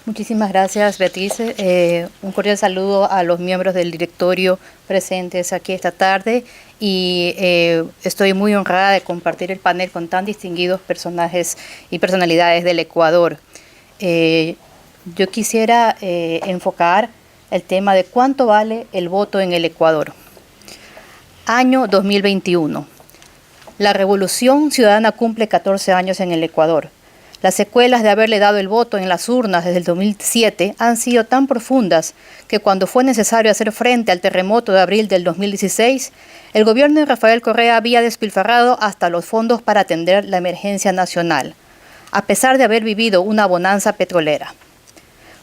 Muchísimas gracias, Beatriz. Un cordial saludo a los miembros del directorio presentes aquí esta tarde y estoy muy honrada de compartir el panel con tan distinguidos personajes y personalidades del Ecuador. Yo quisiera enfocar el tema de cuánto vale el voto en el Ecuador. Año 2021. La Revolución Ciudadana cumple 14 años en el Ecuador. Las secuelas de haberle dado el voto en las urnas desde el 2007 han sido tan profundas que cuando fue necesario hacer frente al terremoto de abril del 2016, el gobierno de Rafael Correa había despilfarrado hasta los fondos para atender la emergencia nacional, a pesar de haber vivido una bonanza petrolera.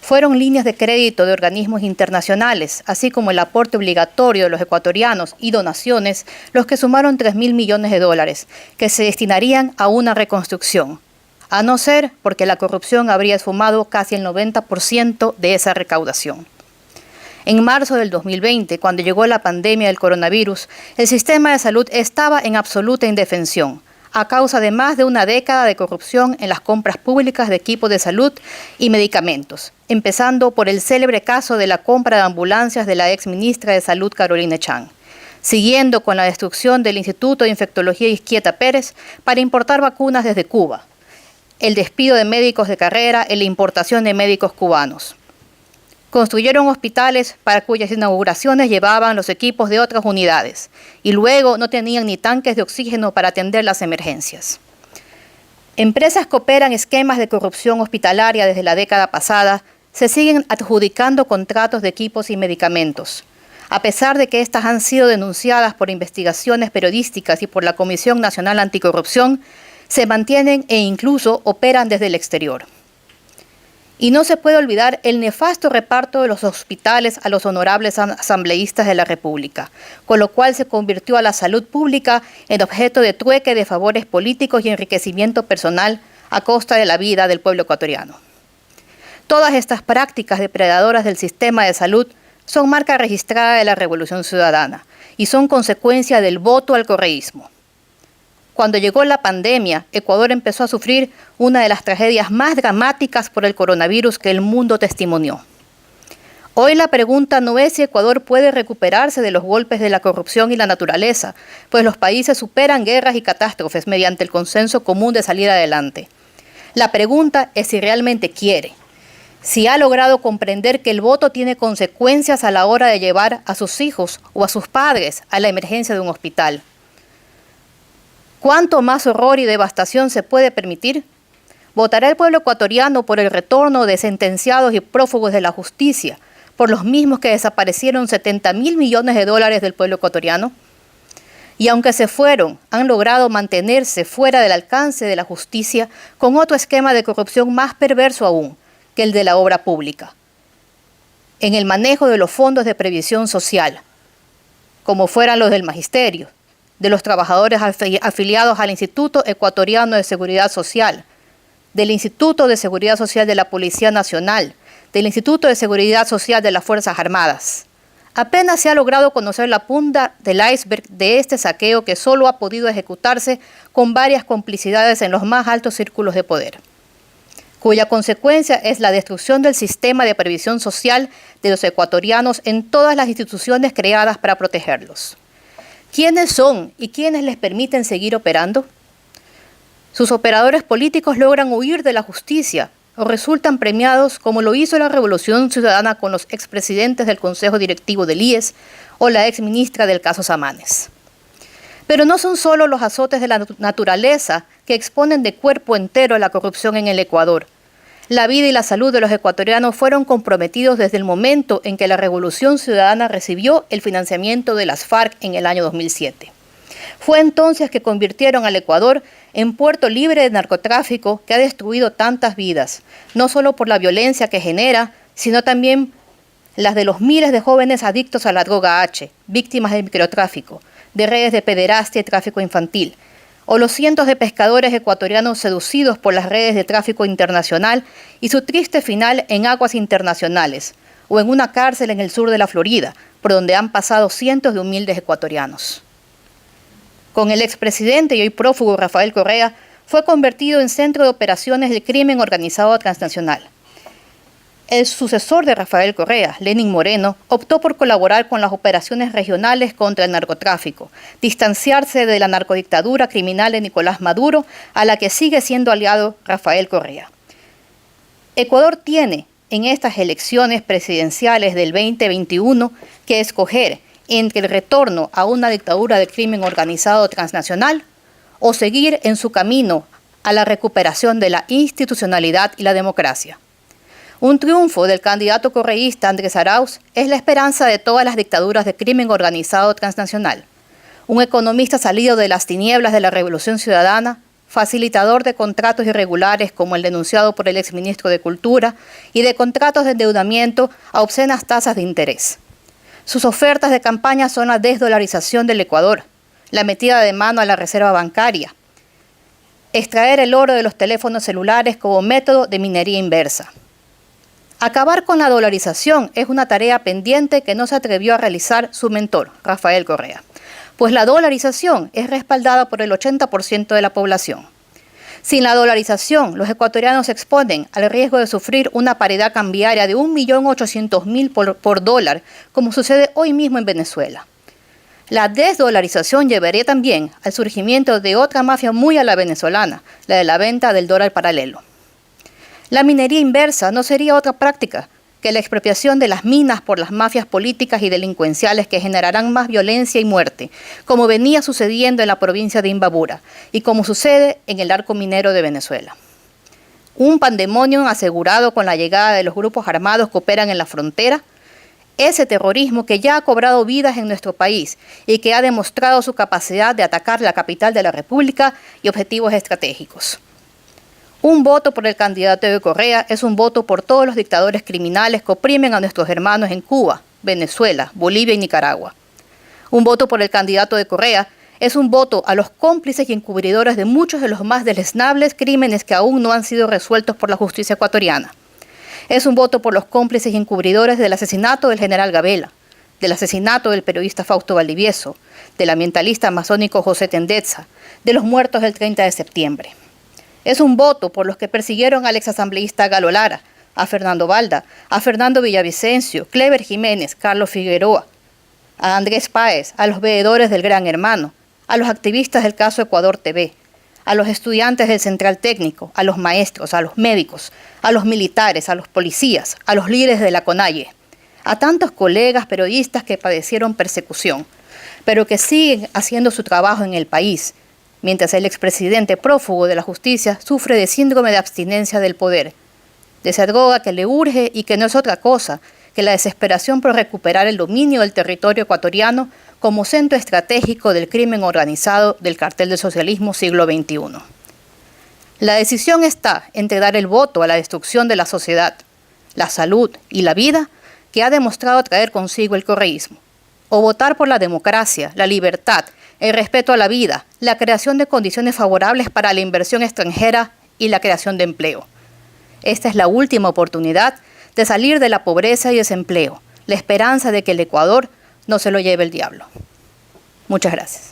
Fueron líneas de crédito de organismos internacionales, así como el aporte obligatorio de los ecuatorianos y donaciones, los que sumaron 3.000 millones de dólares, que se destinarían a una reconstrucción. A no ser porque la corrupción habría esfumado casi el 90% de esa recaudación. En marzo del 2020, cuando llegó la pandemia del coronavirus, el sistema de salud estaba en absoluta indefensión, a causa de más de una década de corrupción en las compras públicas de equipos de salud y medicamentos, empezando por el célebre caso de la compra de ambulancias de la exministra de Salud Carolina Chang, siguiendo con la destrucción del Instituto de Infectología Izquieta Pérez para importar vacunas desde Cuba, el despido de médicos de carrera y la importación de médicos cubanos. Construyeron hospitales para cuyas inauguraciones llevaban los equipos de otras unidades y luego no tenían ni tanques de oxígeno para atender las emergencias. Empresas que operan esquemas de corrupción hospitalaria desde la década pasada se siguen adjudicando contratos de equipos y medicamentos, a pesar de que estas han sido denunciadas por investigaciones periodísticas y por la Comisión Nacional Anticorrupción. Se mantienen e incluso operan desde el exterior. Y no se puede olvidar el nefasto reparto de los hospitales a los honorables asambleístas de la República, con lo cual se convirtió a la salud pública en objeto de trueque de favores políticos y enriquecimiento personal a costa de la vida del pueblo ecuatoriano. Todas estas prácticas depredadoras del sistema de salud son marca registrada de la Revolución Ciudadana y son consecuencia del voto al correísmo. Cuando llegó la pandemia, Ecuador empezó a sufrir una de las tragedias más dramáticas por el coronavirus que el mundo testimonió. Hoy la pregunta no es si Ecuador puede recuperarse de los golpes de la corrupción y la naturaleza, pues los países superan guerras y catástrofes mediante el consenso común de salir adelante. La pregunta es si realmente quiere, si ha logrado comprender que el voto tiene consecuencias a la hora de llevar a sus hijos o a sus padres a la emergencia de un hospital. ¿Cuánto más horror y devastación se puede permitir? ¿Votará el pueblo ecuatoriano por el retorno de sentenciados y prófugos de la justicia, por los mismos que desaparecieron 70.000 millones de dólares del pueblo ecuatoriano? Y aunque se fueron, han logrado mantenerse fuera del alcance de la justicia con otro esquema de corrupción más perverso aún que el de la obra pública, en el manejo de los fondos de previsión social, como fueran los del magisterio, de los trabajadores afiliados al Instituto Ecuatoriano de Seguridad Social, del Instituto de Seguridad Social de la Policía Nacional, del Instituto de Seguridad Social de las Fuerzas Armadas. Apenas se ha logrado conocer la punta del iceberg de este saqueo que solo ha podido ejecutarse con varias complicidades en los más altos círculos de poder, cuya consecuencia es la destrucción del sistema de previsión social de los ecuatorianos en todas las instituciones creadas para protegerlos. ¿Quiénes son y quiénes les permiten seguir operando? Sus operadores políticos logran huir de la justicia o resultan premiados como lo hizo la Revolución Ciudadana con los expresidentes del Consejo Directivo del IES o la exministra del caso Samanes. Pero no son solo los azotes de la naturaleza que exponen de cuerpo entero la corrupción en el Ecuador. La vida y la salud de los ecuatorianos fueron comprometidos desde el momento en que la Revolución Ciudadana recibió el financiamiento de las FARC en el año 2007. Fue entonces que convirtieron al Ecuador en puerto libre de narcotráfico que ha destruido tantas vidas, no solo por la violencia que genera, sino también las de los miles de jóvenes adictos a la droga H, víctimas del microtráfico, de redes de pederastia y tráfico infantil, o los cientos de pescadores ecuatorianos seducidos por las redes de tráfico internacional y su triste final en aguas internacionales, o en una cárcel en el sur de la Florida, por donde han pasado cientos de humildes ecuatorianos. Con el expresidente y hoy prófugo Rafael Correa, fue convertido en centro de operaciones del crimen organizado transnacional. El sucesor de Rafael Correa, Lenín Moreno, optó por colaborar con las operaciones regionales contra el narcotráfico, distanciarse de la narcodictadura criminal de Nicolás Maduro, a la que sigue siendo aliado Rafael Correa. Ecuador tiene en estas elecciones presidenciales del 2021 que escoger entre el retorno a una dictadura de crimen organizado transnacional o seguir en su camino a la recuperación de la institucionalidad y la democracia. Un triunfo del candidato correísta Andrés Arauz es la esperanza de todas las dictaduras de crimen organizado transnacional. Un economista salido de las tinieblas de la Revolución Ciudadana, facilitador de contratos irregulares como el denunciado por el exministro de Cultura y de contratos de endeudamiento a obscenas tasas de interés. Sus ofertas de campaña son la desdolarización del Ecuador, la metida de mano a la reserva bancaria, extraer el oro de los teléfonos celulares como método de minería inversa. Acabar con la dolarización es una tarea pendiente que no se atrevió a realizar su mentor, Rafael Correa, pues la dolarización es respaldada por el 80% de la población. Sin la dolarización, los ecuatorianos se exponen al riesgo de sufrir una paridad cambiaria de 1.800.000 por dólar, como sucede hoy mismo en Venezuela. La desdolarización llevaría también al surgimiento de otra mafia muy a la venezolana, la de la venta del dólar paralelo. La minería inversa no sería otra práctica que la expropiación de las minas por las mafias políticas y delincuenciales que generarán más violencia y muerte, como venía sucediendo en la provincia de Imbabura y como sucede en el arco minero de Venezuela. Un pandemonium asegurado con la llegada de los grupos armados que operan en la frontera, ese terrorismo que ya ha cobrado vidas en nuestro país y que ha demostrado su capacidad de atacar la capital de la República y objetivos estratégicos. Un voto por el candidato de Correa es un voto por todos los dictadores criminales que oprimen a nuestros hermanos en Cuba, Venezuela, Bolivia y Nicaragua. Un voto por el candidato de Correa es un voto a los cómplices y encubridores de muchos de los más deleznables crímenes que aún no han sido resueltos por la justicia ecuatoriana. Es un voto por los cómplices y encubridores del asesinato del general Gabela, del asesinato del periodista Fausto Valdivieso, del ambientalista amazónico José Tendetza, de los muertos del 30 de septiembre. Es un voto por los que persiguieron al exasambleísta Galo Lara, a Fernando Balda, a Fernando Villavicencio, Clever Jiménez, Carlos Figueroa, a Andrés Páez, a los veedores del Gran Hermano, a los activistas del caso Ecuador TV, a los estudiantes del Central Técnico, a los maestros, a los médicos, a los militares, a los policías, a los líderes de la CONAIE, a tantos colegas periodistas que padecieron persecución, pero que siguen haciendo su trabajo en el país, mientras el expresidente prófugo de la justicia sufre de síndrome de abstinencia del poder, de esa droga que le urge y que no es otra cosa que la desesperación por recuperar el dominio del territorio ecuatoriano como centro estratégico del crimen organizado del cartel del socialismo siglo XXI. La decisión está entre dar el voto a la destrucción de la sociedad, la salud y la vida que ha demostrado traer consigo el correísmo, o votar por la democracia, la libertad, el respeto a la vida, la creación de condiciones favorables para la inversión extranjera y la creación de empleo. Esta es la última oportunidad de salir de la pobreza y desempleo, la esperanza de que el Ecuador no se lo lleve el diablo. Muchas gracias.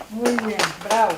Muy bien, bravo.